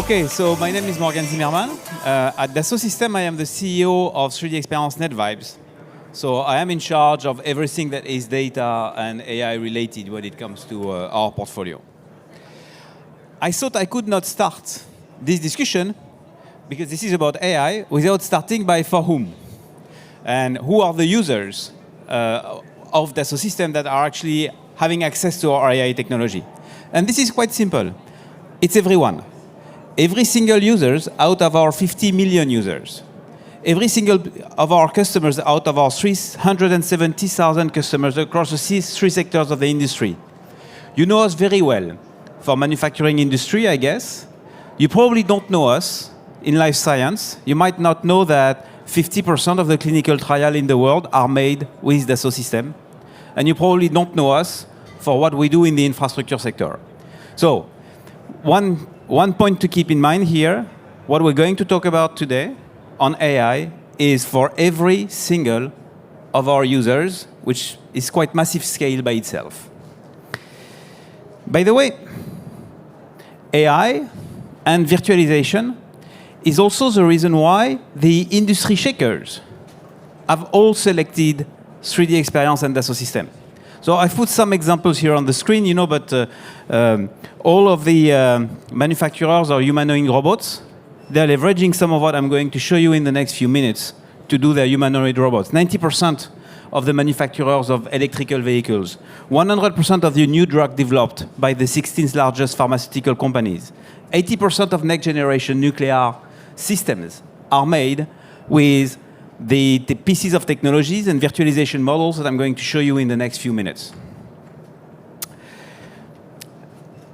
Okay, so my name is Zimmermann. At Dassault Systèmes, I am the CEO of 3D Experience NETVIBES. So I am in charge of everything that is data and AI related when it comes to our portfolio. I thought I could not start this discussion, because this is about AI, without starting by for whom. And who are the users of Dassault Systèmes that are actually having access to our AI technology. And this is quite simple. It's everyone. Every single users out of our 50 million users. Every single of our customers out of our 370,000 customers across the three sectors of the industry. You know us very well for manufacturing industry, I guess. You probably don't know us in life science. You might not know that 50% of the clinical trials in the world are made with Dassault Systèmes. And you probably don't know us for what we do in the infrastructure sector. So, one point to keep in mind here, what we're going to talk about today on AI is for every single of our users, which is quite massive scale by itself. By the way, AI and virtualization is also the reason why the industry shakers have all selected 3D Experience and Dassault Systèmes. So I've put some examples here on the screen, you know, but all of the manufacturers are humanoid robots. They're leveraging some of what I'm going to show you in the next few minutes to do their humanoid robots. 90% of the manufacturers of electrical vehicles, 100% of the new drug developed by the 16th largest pharmaceutical companies, 80% of next generation nuclear systems are made with the pieces of technologies and virtualization models that I'm going to show you in the next few minutes.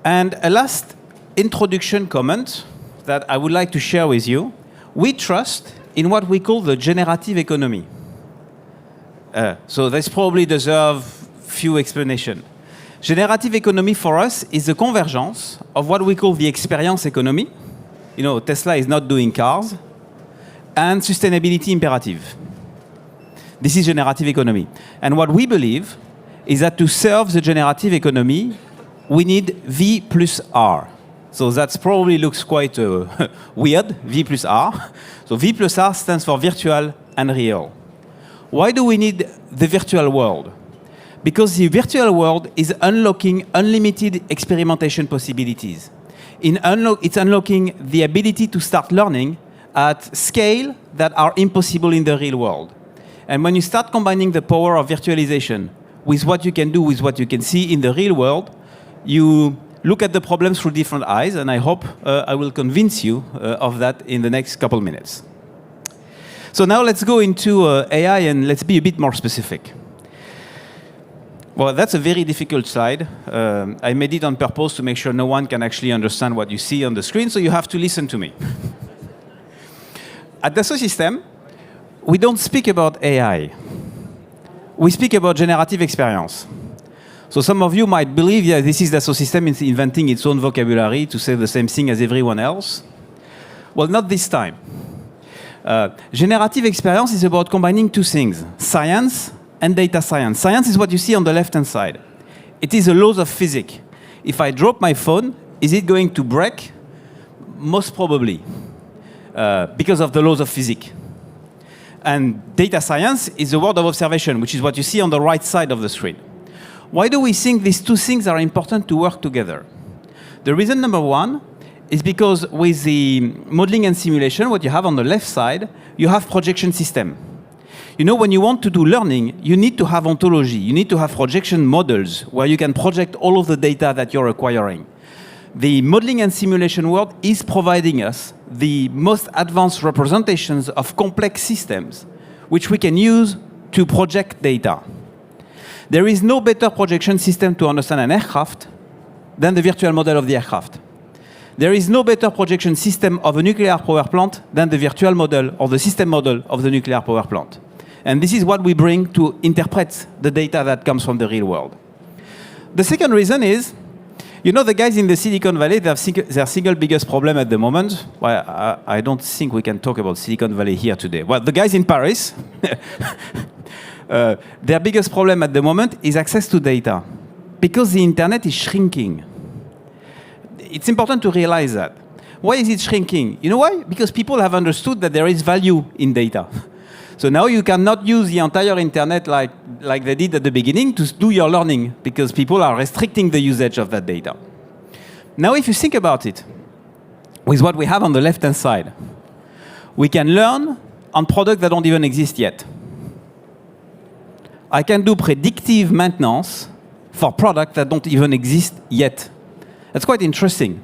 And a last introduction comment that I would like to share with you. We trust in what we call the generative economy. So this probably deserves few explanations. Generative economy for us is the convergence of what we call the experience economy. You know, Tesla is not doing cars. And sustainability imperative. This is generative economy. And what we believe is that to serve the generative economy, we need V plus R. So that probably looks quite weird, V plus R. So V plus R stands for virtual and real. Why do we need the virtual world? Because the virtual world is unlocking unlimited experimentation possibilities. It's unlocking the ability to start learning at scale that are impossible in the real world. And when you start combining the power of virtualization with what you can do with what you can see in the real world, you look at the problems through different eyes, and I hope I will convince you of that in the next couple minutes. So now let's go into AI and let's be a bit more specific. Well, that's a very difficult slide. I made it on purpose to make sure no one can actually understand what you see on the screen, so you have to listen to me. At Dassault Systèmes, we don't speak about AI. We speak about generative experience. So some of you might believe, yeah, this is Dassault Systèmes inventing its own vocabulary to say the same thing as everyone else. Well, not this time. Generative experience is about combining two things, science and data science. Science is what you see on the left-hand side. It is the laws of physics. If I drop my phone, is it going to break? Most probably. Because of the laws of physics. And data science is the world of observation, which is what you see on the right side of the screen. Why do we think these two things are important to work together? The reason number one is because with the modeling and simulation, what you have on the left side, you have projection system. You know, when you want to do learning, you need to have ontology. You need to have projection models where you can project all of the data that you're acquiring. The modeling and simulation world is providing us the most advanced representations of complex systems, which we can use to project data. There is no better projection system to understand an aircraft than the virtual model of the aircraft. There is no better projection system of a nuclear power plant than the virtual model or the system model of the nuclear power plant. And this is what we bring to interpret the data that comes from the real world. The second reason is, you know, the guys in the Silicon Valley, their single biggest problem at the moment, well, I don't think we can talk about Silicon Valley here today. Well, the guys in Paris, their biggest problem at the moment is access to data, because the internet is shrinking. It's important to realize that. Why is it shrinking? You know why? Because people have understood that there is value in data. So now you cannot use the entire internet like they did at the beginning to do your learning, because people are restricting the usage of that data. Now if you think about it, with what we have on the left-hand side, we can learn on products that don't even exist yet. I can do predictive maintenance for products that don't even exist yet. That's quite interesting,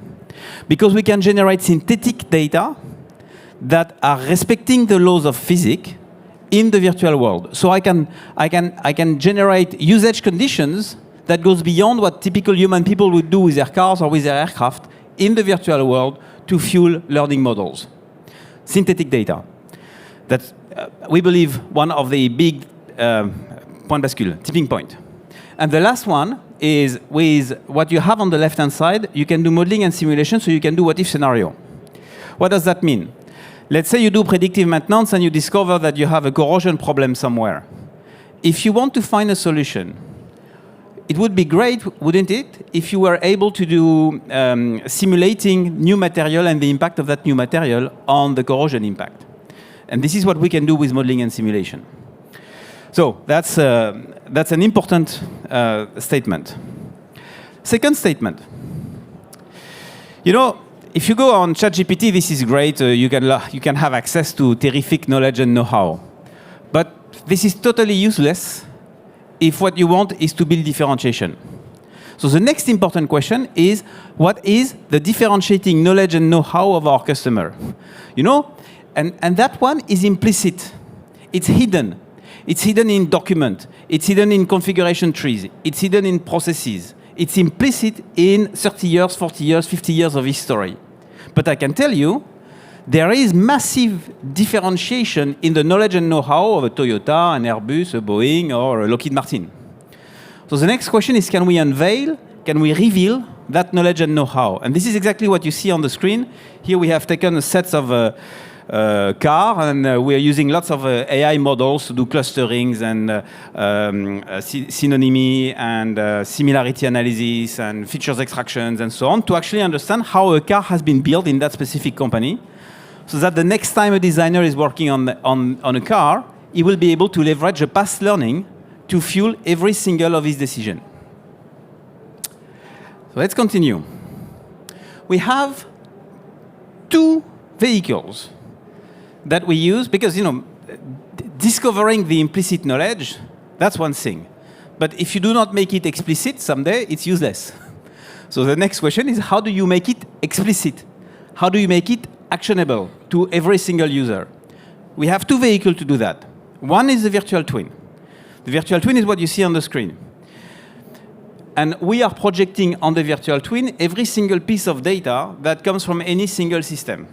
because we can generate synthetic data that are respecting the laws of physics in the virtual world. So I can generate usage conditions that goes beyond what typical human people would do with their cars or with their aircraft in the virtual world to fuel learning models. Synthetic data. That's, we believe, one of the big point bascule, tipping point. And the last one is with what you have on the left-hand side, you can do modeling and simulation, so you can do what-if scenario. What does that mean? Let's say you do predictive maintenance and you discover that you have a corrosion problem somewhere. If you want to find a solution, it would be great, wouldn't it, if you were able to do simulating new material and the impact of that new material on the corrosion impact. And this is what we can do with modeling and simulation. So that's an important statement. Second statement. You know, if you go on ChatGPT, this is great. You can have access to terrific knowledge and know-how. But this is totally useless if what you want is to build differentiation. So the next important question is, what is the differentiating knowledge and know-how of our customer? You know, and that one is implicit. It's hidden. It's hidden in document. It's hidden in configuration trees. It's hidden in processes. It's implicit in 30 years, 40 years, 50 years of history. But I can tell you, there is massive differentiation in the knowledge and know-how of a Toyota, an Airbus, a Boeing, or a Lockheed Martin. So the next question is, can we unveil, can we reveal that knowledge and know-how? And this is exactly what you see on the screen. Here we have taken a set of car, and we are using lots of AI models to do clusterings and synonymy and similarity analysis and features extractions and so on to actually understand how a car has been built in that specific company, so that the next time a designer is working on a car, he will be able to leverage a past learning to fuel every single of his decision. So let's continue. We have two vehicles that we use, because, you know, discovering the implicit knowledge, that's one thing. But if you do not make it explicit, someday it's useless. So the next question is, how do you make it explicit? How do you make it actionable to every single user? We have two vehicles to do that. One is the virtual twin. The virtual twin is what you see on the screen. And we are projecting on the virtual twin every single piece of data that comes from any single system.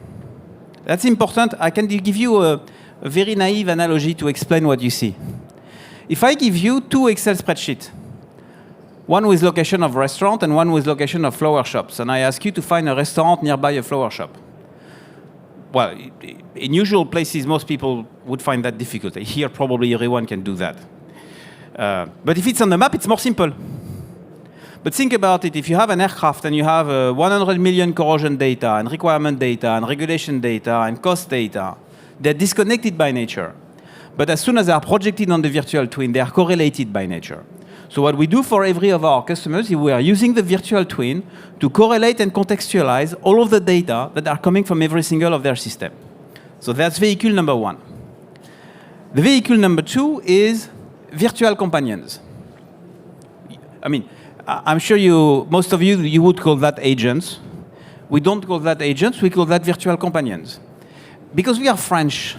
That's important. I can give you a very naive analogy to explain what you see. If I give you two Excel spreadsheets, one with location of restaurant and one with location of flower shops, and I ask you to find a restaurant nearby a flower shop. Well, in usual places, most people would find that difficult. Here, probably everyone can do that. But if it's on the map, it's more simple. But think about it. If you have an aircraft and you have 100 million corrosion data and requirement data and regulation data and cost data, they're disconnected by nature. But as soon as they are projected on the virtual twin, they are correlated by nature. So what we do for every of our customers is we are using the virtual twin to correlate and contextualize all of the data that are coming from every single of their system. So that's vehicle number one. The vehicle number two is virtual companions. I mean, I'm sure most of you would call that agents. We don't call that agents, we call that virtual companions. Because we are French.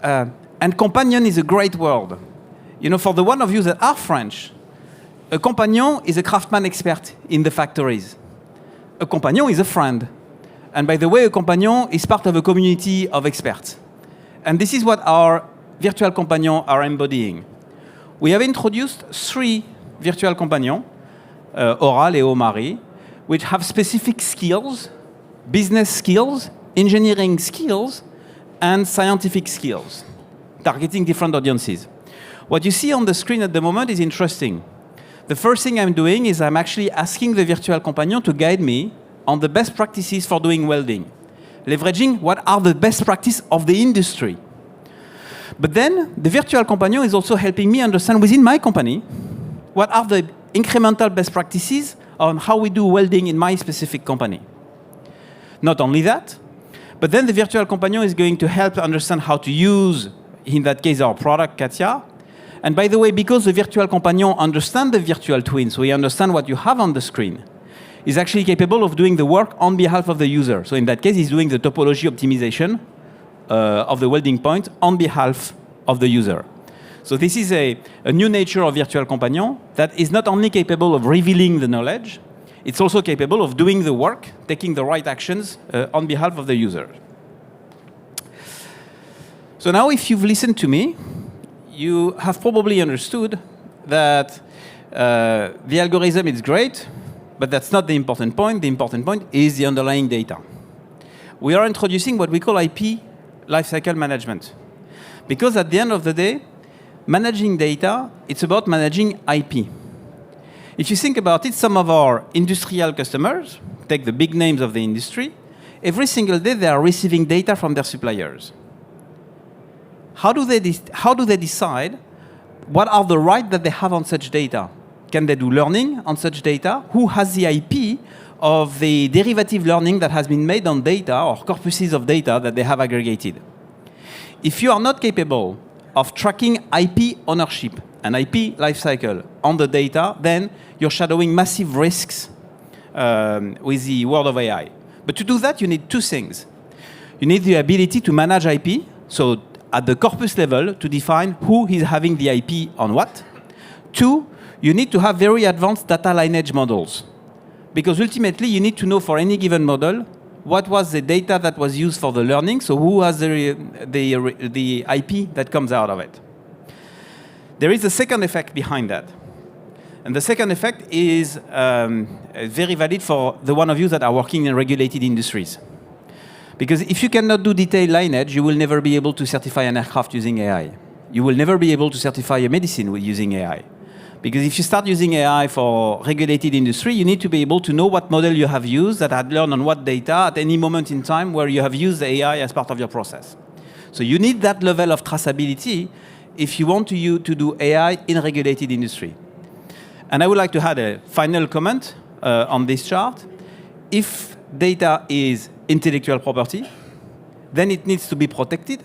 And companion is a great word. You know, for the one of you that are French, a compagnon is a craftsman expert in the factories. A compagnon is a friend. And by the way, a compagnon is part of a community of experts. And this is what our virtual companions are embodying. We have introduced 3 virtual companions, Aura, Léo, Marie, which have specific skills, business skills, engineering skills, and scientific skills, targeting different audiences. What you see on the screen at the moment is interesting. The first thing I'm doing is I'm actually asking the virtual companion to guide me on the best practices for doing welding, leveraging what are the best practices of the industry. But then the virtual companion is also helping me understand within my company what are the incremental best practices on how we do welding in my specific company. Not only that, but then the virtual companion is going to help understand how to use, in that case, our product, Katia. And by the way, because the virtual companion understands the virtual twin, so he understands what you have on the screen, is actually capable of doing the work on behalf of the user. So in that case, he's doing the topology optimization of the welding point on behalf of the user. So this is a new nature of virtual companion that is not only capable of revealing the knowledge, it's also capable of doing the work, taking the right actions on behalf of the user. So now if you've listened to me, you have probably understood that the algorithm is great, but that's not the important point. The important point is the underlying data. We are introducing what we call IP lifecycle management. Because at the end of the day, managing data, it's about managing IP. If you think about it, some of our industrial customers, take the big names of the industry, every single day they are receiving data from their suppliers. How do they decide what are the rights that they have on such data? Can they do learning on such data? Who has the IP of the derivative learning that has been made on data or corpuses of data that they have aggregated? If you are not capable of tracking IP ownership and IP lifecycle on the data, then you're shadowing massive risks with the world of AI. But to do that, you need two things. You need the ability to manage IP, so at the corpus level, to define who is having the IP on what. Two, you need to have very advanced data lineage models. Because ultimately, you need to know for any given model what was the data that was used for the learning, so who has the IP that comes out of it. There is a second effect behind that. And the second effect is very valid for the one of you that are working in regulated industries. Because if you cannot do detailed lineage, you will never be able to certify an aircraft using AI. You will never be able to certify a medicine using AI. Because if you start using AI for regulated industry, you need to be able to know what model you have used that had learned on what data at any moment in time where you have used AI as part of your process. So you need that level of traceability if you want to do AI in regulated industry. And I would like to add a final comment on this chart. If data is intellectual property, then it needs to be protected.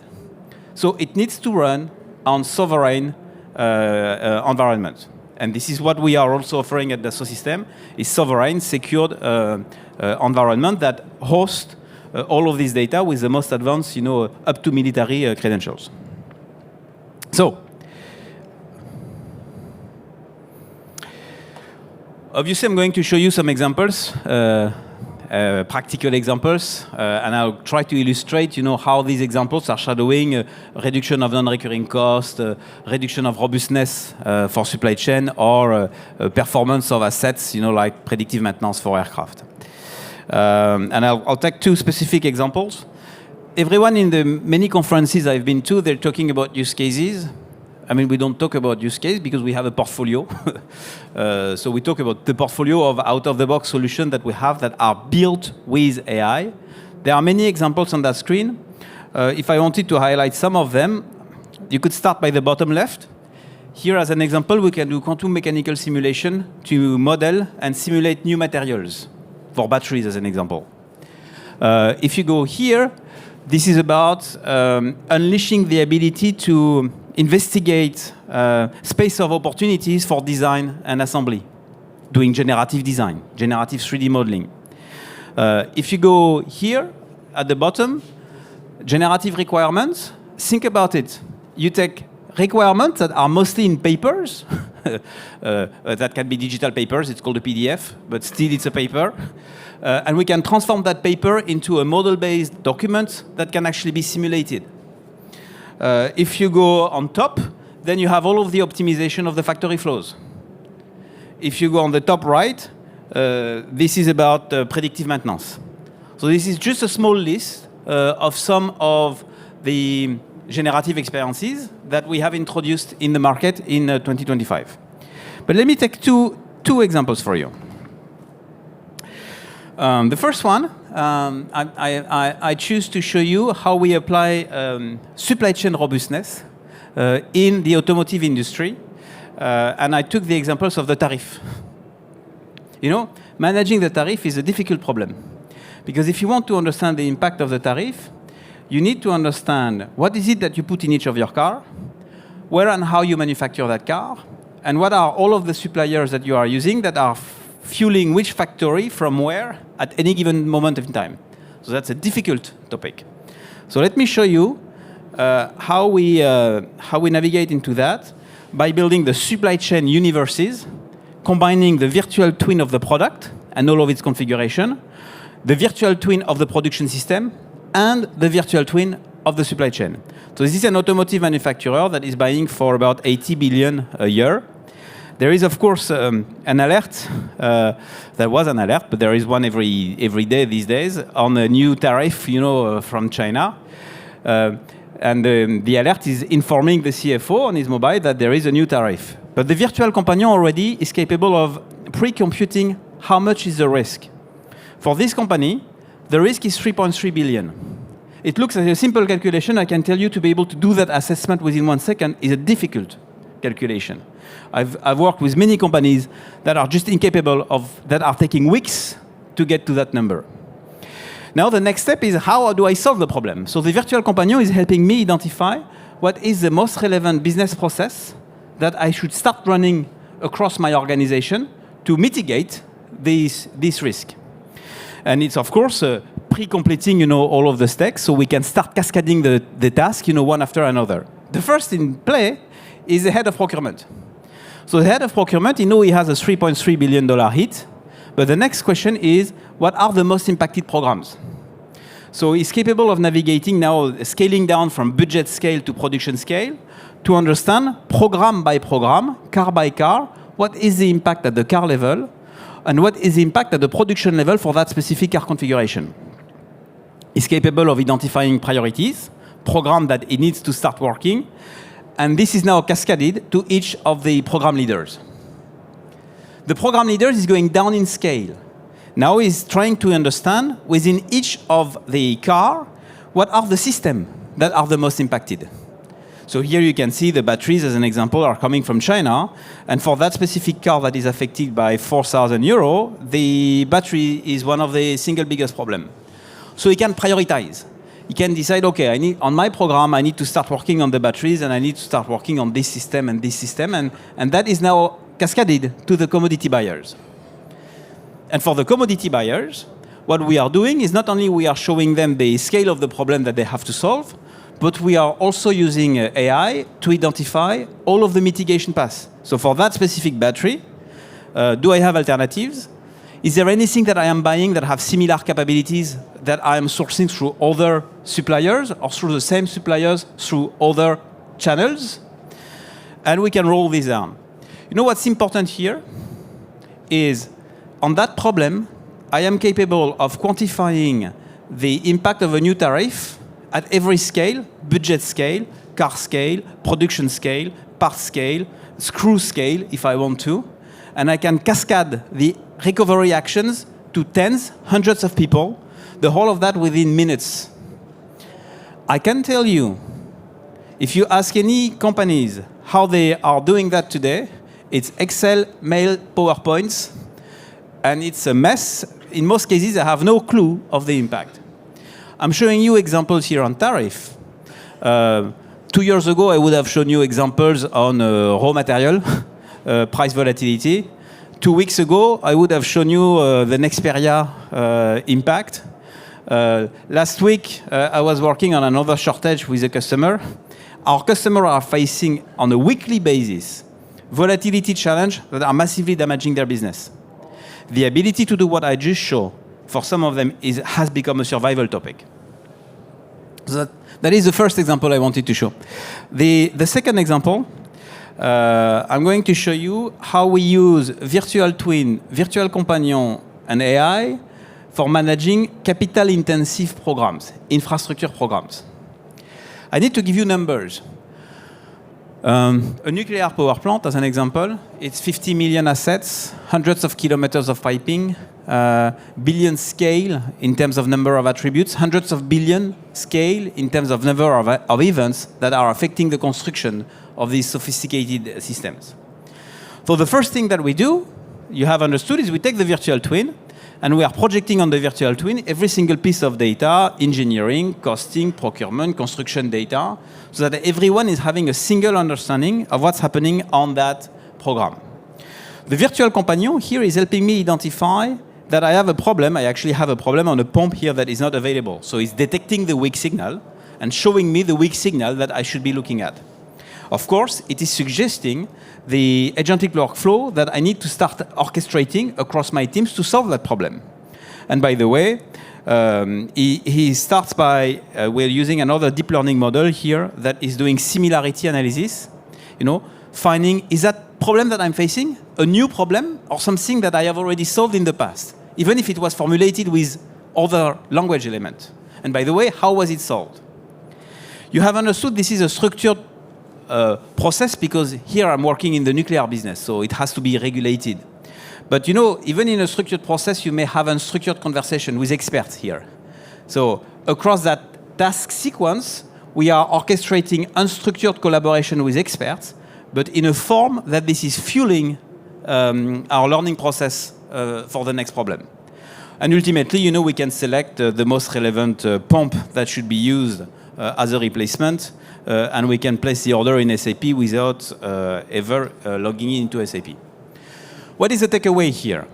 So it needs to run on sovereign environment. And this is what we are also offering at Dassault Systèmes, is sovereign, secured environment that hosts all of this data with the most advanced, up to military credentials. So, obviously, I'm going to show you some examples, practical examples, and I'll try to illustrate, how these examples are shadowing reduction of non-recurring cost, reduction of robustness for supply chain, or performance of assets, like predictive maintenance for aircraft. And I'll take two specific examples. Everyone in the many conferences I've been to, they're talking about use cases. I mean, we don't talk about use case because we have a portfolio. So we talk about the portfolio of out-of-the-box solutions that we have that are built with AI. There are many examples on that screen. If I wanted to highlight some of them, you could start by the bottom left. Here, as an example, we can do quantum mechanical simulation to model and simulate new materials for batteries, as an example. If you go here, this is about unleashing the ability to investigate space of opportunities for design and assembly, doing generative design, generative 3D modeling. If you go here at the bottom, generative requirements, think about it. You take requirements that are mostly in papers, that can be digital papers, it's called a PDF, but still it's a paper. And we can transform that paper into a model-based document that can actually be simulated. If you go on top, then you have all of the optimization of the factory flows. If you go on the top right, this is about predictive maintenance. So this is just a small list of some of the generative experiences that we have introduced in the market in 2025. But let me take two examples for you. The first one, I choose to show you how we apply supply chain robustness in the automotive industry. And I took the examples of the tariff. You know, managing the tariff is a difficult problem. Because if you want to understand the impact of the tariff, you need to understand what is it that you put in each of your car, where and how you manufacture that car, and what are all of the suppliers that you are using that are fueling which factory from where at any given moment in time. So that's a difficult topic. So let me show you how we navigate into that by building the supply chain universes, combining the virtual twin of the product and all of its configuration, the virtual twin of the production system, and the virtual twin of the supply chain. So this is an automotive manufacturer that is buying for about 80 billion a year. There is, of course, an alert. There was an alert, but there is one every day these days on a new tariff, you know, from China. And the alert is informing the CFO on his mobile that there is a new tariff. But the virtual companion already is capable of pre-computing how much is the risk. For this company, the risk is 3.3 billion. It looks like a simple calculation. I can tell you to be able to do that assessment within 1 second is a difficult calculation. I've worked with many companies that are just incapable of, that are taking weeks to get to that number. Now the next step is how do I solve the problem? So the virtual companion is helping me identify what is the most relevant business process that I should start running across my organization to mitigate this risk. And it's, of course, pre-completing, you know, all of the steps so we can start cascading the task, you know, one after another. The first in play is the head of procurement. So the head of procurement, you know, he has a $3.3 billion hit. But the next question is, what are the most impacted programs? So he's capable of navigating now, scaling down from budget scale to production scale to understand program by program, car by car, what is the impact at the car level and what is the impact at the production level for that specific car configuration. He's capable of identifying priorities, program that he needs to start working, and this is now cascaded to each of the program leaders. The program leader is going down in scale. Now he's trying to understand within each of the car, what are the systems that are the most impacted. So here you can see the batteries, as an example, are coming from China. And for that specific car that is affected by 4,000 euro, the battery is one of the single biggest problem. So he can prioritize. He can decide, okay, on my program, I need to start working on the batteries and I need to start working on this system and this system. And that is now cascaded to the commodity buyers. And for the commodity buyers, what we are doing is not only we are showing them the scale of the problem that they have to solve, but we are also using AI to identify all of the mitigation paths. So for that specific battery, do I have alternatives? Is there anything that I am buying that have similar capabilities that I am sourcing through other suppliers or through the same suppliers through other channels? And we can roll this down. You know what's important here is on that problem, I am capable of quantifying the impact of a new tariff at every scale, budget scale, car scale, production scale, part scale, screw scale, if I want to. And I can cascade the recovery actions to tens, hundreds of people, the whole of that within minutes. I can tell you, if you ask any companies how they are doing that today, it's Excel, mail, PowerPoints, and it's a mess. In most cases, I have no clue of the impact. I'm showing you examples here on tariff. 2 years ago, I would have shown you examples on raw material, price volatility. 2 weeks ago, I would have shown you the Nexperia impact. Last week, I was working on another shortage with a customer. Our customers are facing, on a weekly basis, volatility challenges that are massively damaging their business. The ability to do what I just showed, for some of them, has become a survival topic. So that is the first example I wanted to show. The second example, I'm going to show you how we use virtual twin, virtual companion, and AI for managing capital-intensive programs, infrastructure programs. I need to give you numbers. A nuclear power plant, as an example, it's 50 million assets, hundreds of kilometers of piping, billion scale in terms of number of attributes, hundreds of billion scale in terms of number of events that are affecting the construction of these sophisticated systems. So the first thing that we do, you have understood, is we take the virtual twin, and we are projecting on the virtual twin every single piece of data, engineering, costing, procurement, construction data, so that everyone is having a single understanding of what's happening on that program. The virtual companion here is helping me identify that I have a problem. I actually have a problem on a pump here that is not available. So it's detecting the weak signal and showing me the weak signal that I should be looking at. Of course, it is suggesting the agentic workflow that I need to start orchestrating across my teams to solve that problem. And by the way, he starts by, we're using another deep learning model here that is doing similarity analysis, finding, is that problem that I'm facing a new problem or something that I have already solved in the past, even if it was formulated with other language element. And by the way, how was it solved? You have understood this is a structured process, because here I'm working in the nuclear business, so it has to be regulated. But even in a structured process, you may have a unstructured conversation with experts here. So across that task sequence, we are orchestrating unstructured collaboration with experts, but in a form that this is fueling our learning process for the next problem. And ultimately, we can select the most relevant pump that should be used as a replacement, and we can place the order in SAP without ever logging into SAP. What is the takeaway here?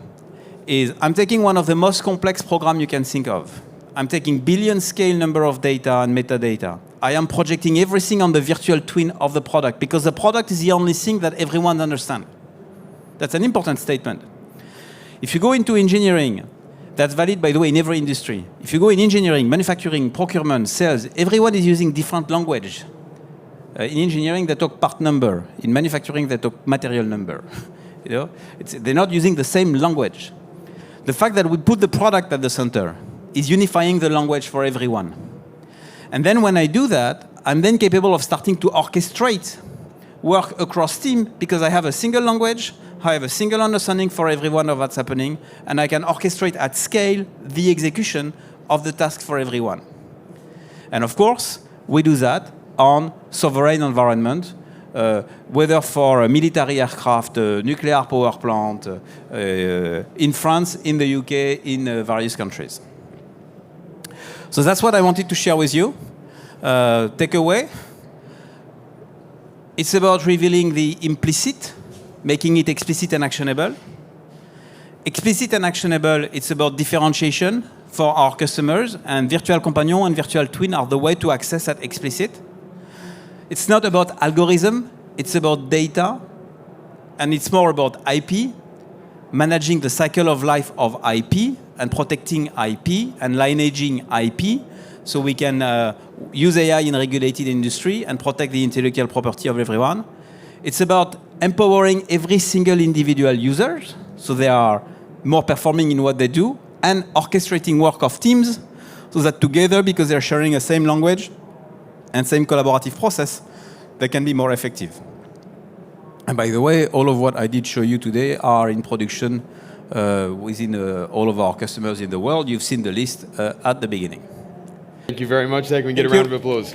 Is I'm taking one of the most complex programs you can think of. I'm taking billion scale number of data and metadata. I am projecting everything on the virtual twin of the product, because the product is the only thing that everyone understands. That's an important statement. If you go into engineering, that's valid, by the way, in every industry. If you go in engineering, manufacturing, procurement, sales, everyone is using different language. In engineering, they talk part number. In manufacturing, they talk material number. They're not using the same language. The fact that we put the product at the center is unifying the language for everyone. And then when I do that, I'm then capable of starting to orchestrate work across team, because I have a single language, I have a single understanding for everyone of what's happening, and I can orchestrate at scale the execution of the task for everyone. And of course, we do that on sovereign environment, whether for a military aircraft, a nuclear power plant, in France, in the UK, in various countries. So that's what I wanted to share with you. Takeaway. It's about revealing the implicit, making it explicit and actionable. Explicit and actionable, it's about differentiation for our customers, and Virtual Companion and Virtual Twin are the way to access that explicit. It's not about algorithm, it's about data, and it's more about IP, managing the cycle of life of IP, and protecting IP, and lineaging IP, so we can use AI in regulated industry and protect the intellectual property of everyone. It's about empowering every single individual user, so they are more performing in what they do, and orchestrating work of teams, so that together, because they're sharing the same language and same collaborative process, they can be more effective. And by the way, all of what I did show you today are in production within all of our customers in the world. You've seen the list at the beginning. Thank you very much. Can we get a round of applause?